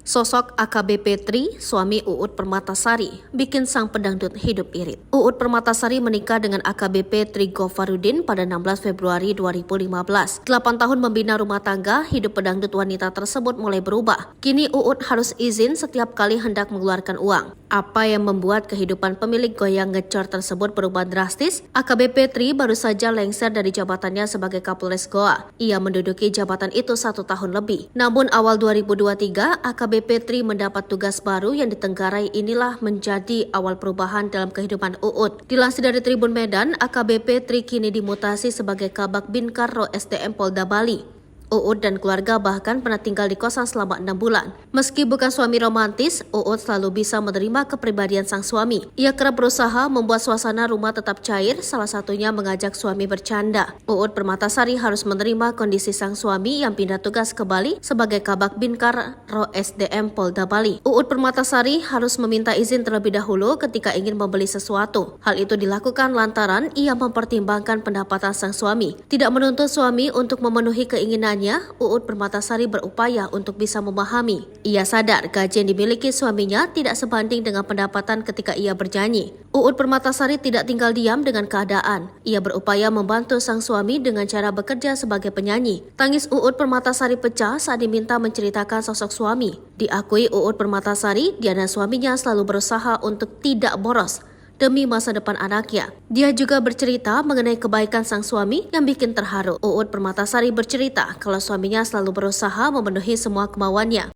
Sosok AKBP Tri, suami Uut Permatasari, bikin sang pedangdut hidup irit. Uut Permatasari menikah dengan AKBP Tri Gofarudin pada 16 Februari 2015. 8 tahun membina rumah tangga, hidup pedangdut wanita tersebut mulai berubah. Kini Uut harus izin setiap kali hendak mengeluarkan uang. Apa yang membuat kehidupan pemilik goyang ngecor tersebut berubah drastis? AKBP Tri baru saja lengser dari jabatannya sebagai Kapolres Goa. Ia menduduki jabatan itu 1 tahun lebih. Namun awal 2023, AKBP Tri mendapat tugas baru yang ditenggarai inilah menjadi awal perubahan dalam kehidupan Uut. Dilansir dari Tribun Medan, AKBP Tri kini dimutasi sebagai Kabak Binkar Ro SDM Polda Bali. Uut dan keluarga bahkan pernah tinggal di kosan selama 6 bulan. Meski bukan suami romantis, Uut selalu bisa menerima kepribadian sang suami. Ia kerap berusaha membuat suasana rumah tetap cair, salah satunya mengajak suami bercanda. Uut Permatasari harus menerima kondisi sang suami yang pindah tugas ke Bali sebagai Kabak Binkar Ro SDM Polda Bali. Uut Permatasari harus meminta izin terlebih dahulu ketika ingin membeli sesuatu. Hal itu dilakukan lantaran ia mempertimbangkan pendapatan sang suami. Tidak menuntut suami untuk memenuhi keinginannya, Uut Permatasari berupaya untuk bisa memahami. Ia sadar gaji yang dimiliki suaminya tidak sebanding dengan pendapatan ketika ia bernyanyi. Uut Permatasari tidak tinggal diam dengan keadaan. Ia berupaya membantu sang suami dengan cara bekerja sebagai penyanyi. Tangis Uut Permatasari pecah saat diminta menceritakan sosok suami. Diakui Uut Permatasari, dia dan suaminya selalu berusaha untuk tidak boros demi masa depan anaknya. Dia juga bercerita mengenai kebaikan sang suami yang bikin terharu. Uut Permatasari bercerita kalau suaminya selalu berusaha memenuhi semua kemauannya.